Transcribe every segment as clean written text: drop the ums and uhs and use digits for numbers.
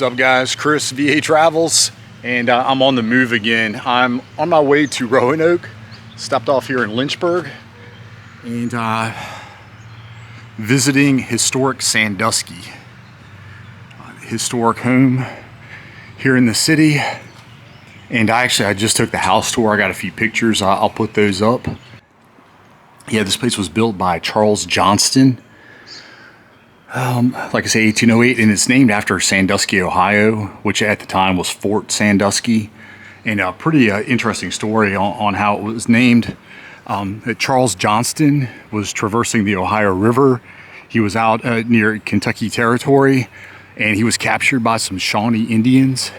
up, guys? Chris, VA Travels, and I'm on the move again. I'm on my way to Roanoke. Stopped off here in Lynchburg and visiting Historic Sandusky, historic home here in the city. And I just took the house tour. I got a few pictures. I'll put those up. Yeah, this place was built by Charles Johnston. Like I say, 1808, and it's named after Sandusky, Ohio, which at the time was Fort Sandusky. And a pretty interesting story on how it was named. Charles Johnston was traversing the Ohio River. He was out near Kentucky Territory, and he was captured by some Shawnee Indians.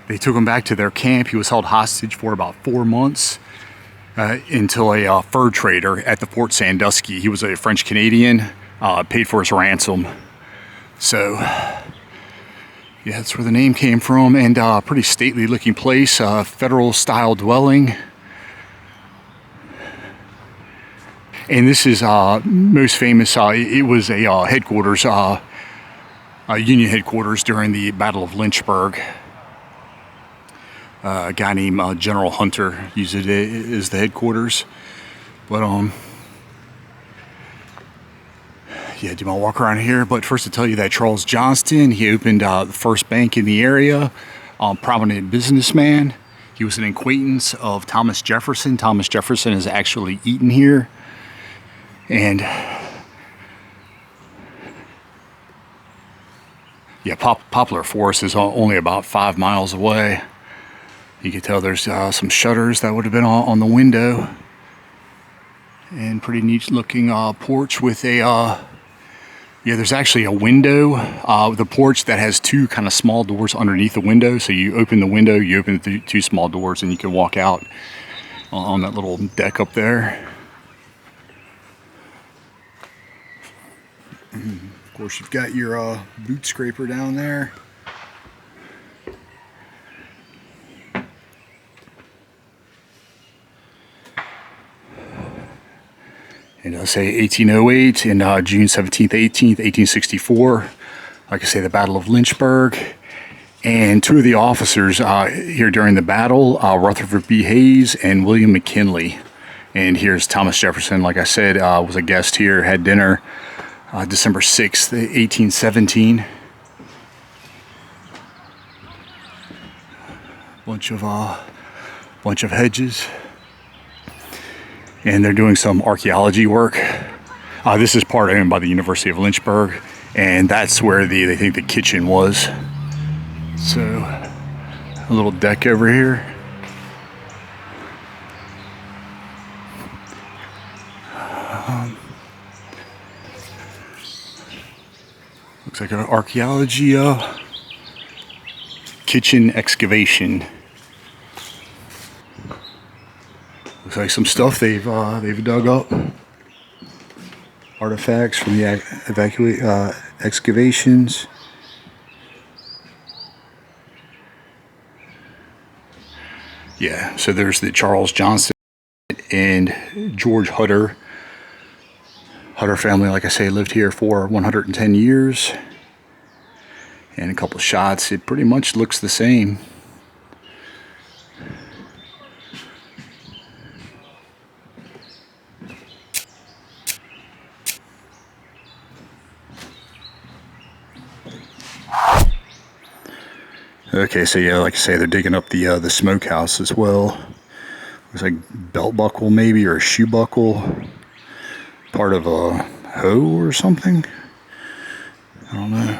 They took him back to their camp. He was held hostage for about 4 months. Until a fur trader at the Fort Sandusky, he was a French Canadian, paid for his ransom. So, yeah, that's where the name came from, and pretty stately looking place, federal style dwelling. And this is most famous, it was a headquarters, Union headquarters during the Battle of Lynchburg. A guy named General Hunter used it as the headquarters. But yeah, do my walk around here. But first to tell you that Charles Johnston, he opened the first bank in the area. Prominent businessman. He was an acquaintance of Thomas Jefferson. Thomas Jefferson is actually eaten here. And yeah, Poplar Forest is only about 5 miles away. You can tell there's some shutters that would have been on the window, and pretty neat looking porch with a yeah, there's actually a window with a porch that has two kind of small doors underneath the window. So you open the window, you open the two small doors, and you can walk out on that little deck up there. Of course, you've got your boot scraper down there. And I'll say 1808 and June 17th, 18th, 1864. Like I say, the Battle of Lynchburg. And two of the officers here during the battle, Rutherford B. Hayes and William McKinley. And here's Thomas Jefferson, like I said, was a guest here, had dinner December 6th, 1817. Bunch of hedges. And they're doing some archaeology work. This is part owned by the University of Lynchburg, and that's where they think the kitchen was. So, a little deck over here. Looks like an archaeology kitchen excavation. Looks like some stuff they've dug up. Artifacts from the excavations. Yeah, so there's the Charles Johnston and George Hutter. Hutter family, like I say, lived here for 110 years. And a couple shots, it pretty much looks the same. Okay, so yeah, like I say, they're digging up the smokehouse as well. Looks like belt buckle maybe, or a shoe buckle. Part of a hoe or something. I don't know.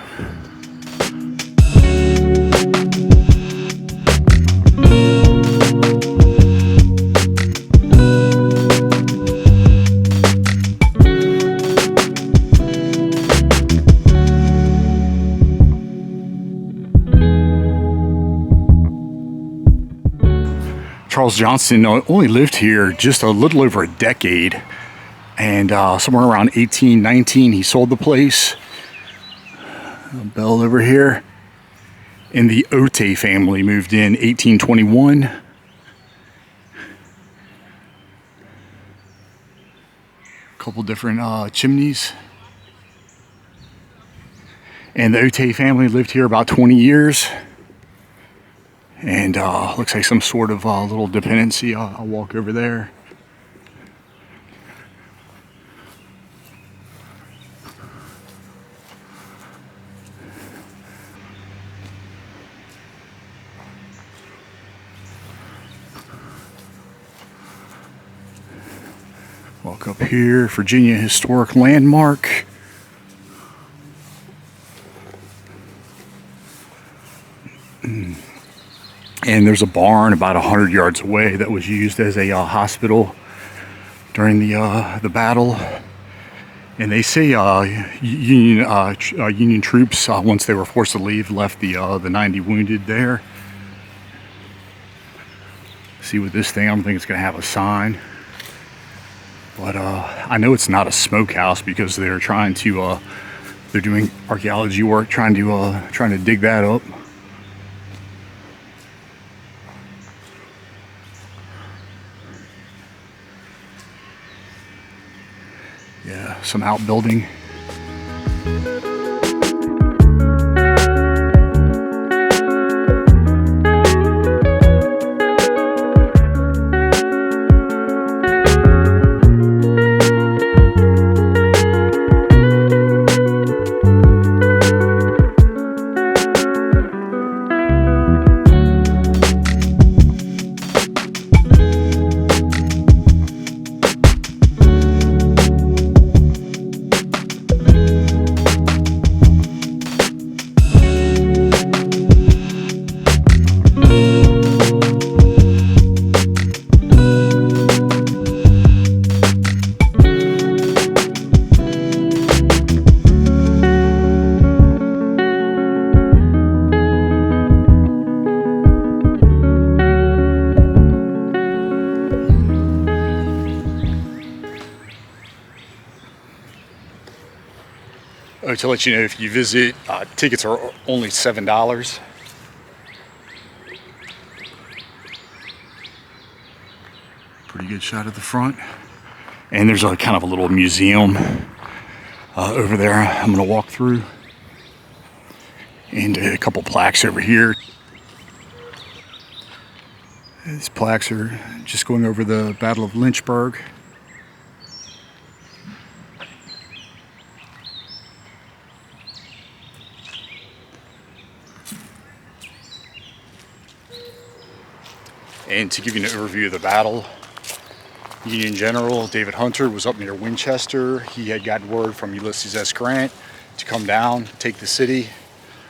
Charles Johnston only lived here just a little over a decade, and somewhere around 1819 he sold the place. A bell over here. And the Ote family moved in 1821. A couple different chimneys. And the Otay family lived here about 20 years. And looks like some sort of little dependency. I'll walk over there. Walk up here, Virginia Historic Landmark. And there's a barn about 100 yards away that was used as a hospital during the battle. And they say Union troops, once they were forced to leave, left the 90 wounded there. See with this thing, I don't think it's going to have a sign. But I know it's not a smokehouse because they're trying to, they're doing archaeology work, trying to dig that up. Yeah, some outbuilding. To let you know, if you visit, tickets are only $7. Pretty good shot at the front. And there's a kind of a little museum over there I'm going to walk through. And a couple plaques over here. These plaques are just going over the Battle of Lynchburg. And to give you an overview of the battle, Union General David Hunter was up near Winchester. He had gotten word from Ulysses S. Grant to come down, take the city,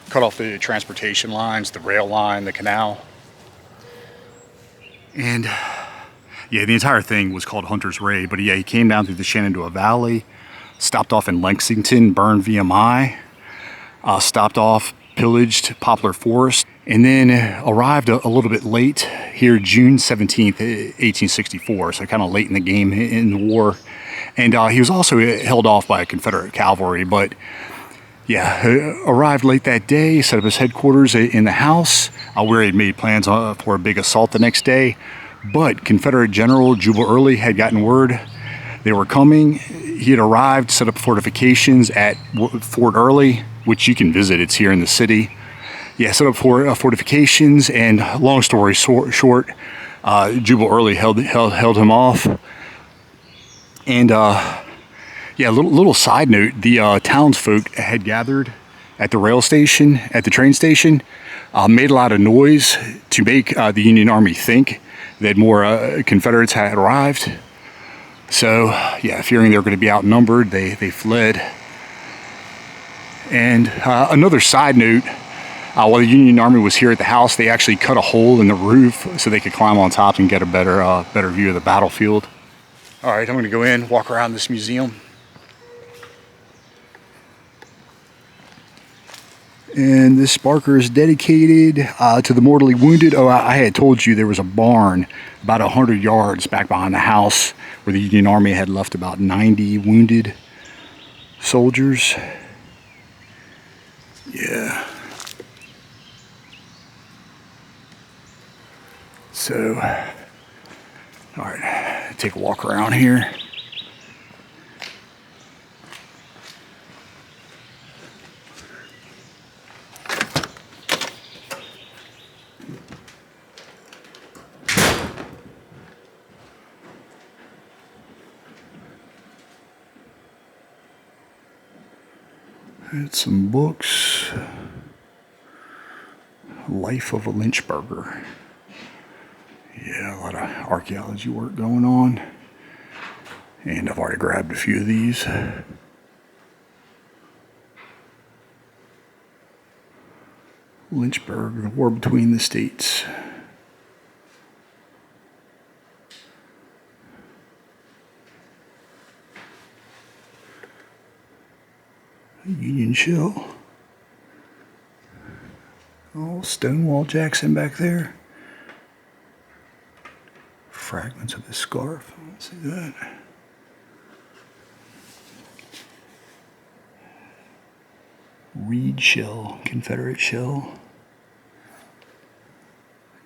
cut off the transportation lines, the rail line, the canal. And yeah, the entire thing was called Hunter's Raid, but yeah, he came down through the Shenandoah Valley, stopped off in Lexington, burned VMI, stopped off, pillaged Poplar Forest, and then arrived a little bit late here, June 17th, 1864, so kind of late in the game in the war. And he was also held off by Confederate cavalry, but yeah, arrived late that day, set up his headquarters in the house, where he had made plans for a big assault the next day. But Confederate General Jubal Early had gotten word they were coming. He had arrived, set up fortifications at Fort Early, which you can visit. It's here in the city. Yeah, set up fortifications, and long story short, Jubal Early held him off. And yeah, little side note: the townsfolk had gathered at the train station, made a lot of noise to make the Union Army think that more Confederates had arrived. So yeah, fearing they were going to be outnumbered, they fled. And another side note, while the Union Army was here at the house, they actually cut a hole in the roof so they could climb on top and get a better view of the battlefield. All right, I'm going to go in, walk around this museum. And this Barker is dedicated to the mortally wounded. Oh, I had told you there was a barn about 100 yards back behind the house where the Union Army had left about 90 wounded soldiers. Yeah. So, all right, take a walk around here. Had some books. Life of a Lynchburger. Yeah, a lot of archaeology work going on. And I've already grabbed a few of these. Lynchburg, the war between the states. Union shell. Oh, Stonewall Jackson back there. Fragments of his scarf. Let's see that. Reed shell, Confederate shell.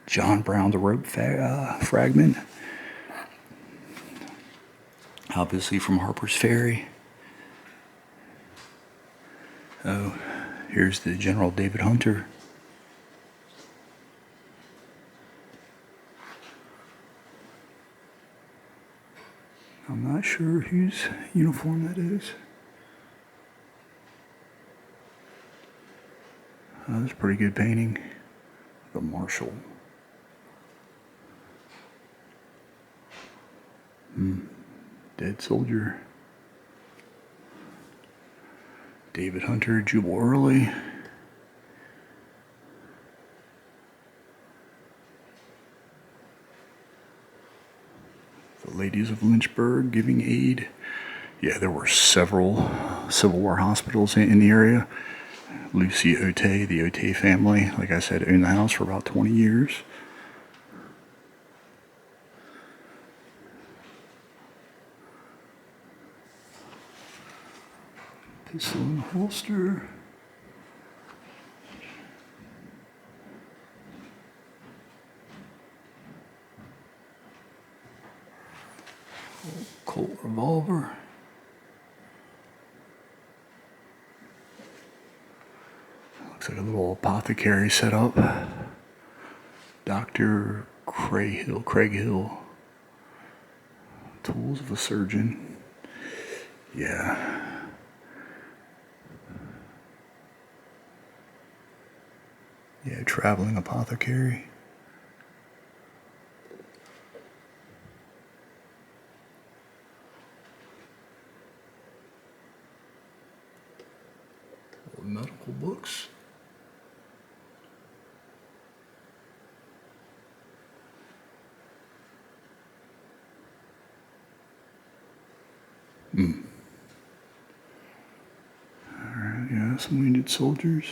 John Brown, the rope fragment. Obviously from Harper's Ferry. Oh, here's the General David Hunter. I'm not sure whose uniform that is. That's a pretty good painting. The Marshal. Dead soldier. David Hunter, Jubal Early. The Ladies of Lynchburg giving aid. Yeah, there were several Civil War hospitals in the area. Lucy Otey, the Otey family, like I said, owned the house for about 20 years. Pistol and holster. Colt revolver. Looks like a little apothecary setup. Dr. Craig Hill. Tools of a surgeon. Yeah. Yeah, traveling apothecary. Medical books. Alright, yeah, some wounded soldiers.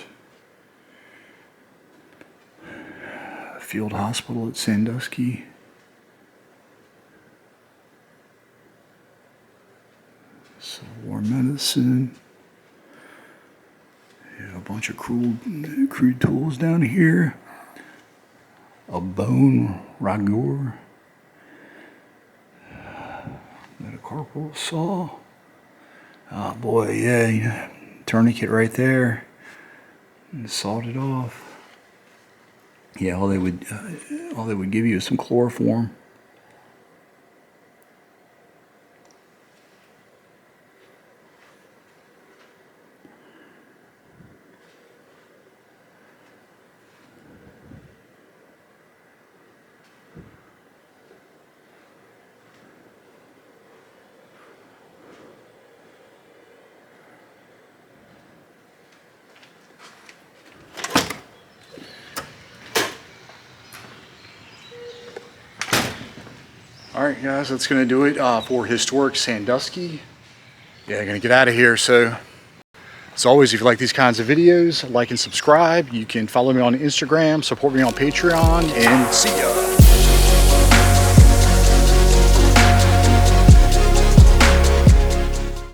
Field hospital at Sandusky. Civil War medicine. Yeah, a bunch of crude tools down here. A bone ragour. Metacarpal saw. Oh boy, yeah, tourniquet right there. And sawed it off. Yeah, all they would give you is some chloroform. Alright guys, that's going to do it for Historic Sandusky. Yeah, going to get out of here. So, as always, if you like these kinds of videos, like and subscribe. You can follow me on Instagram, support me on Patreon, and see ya.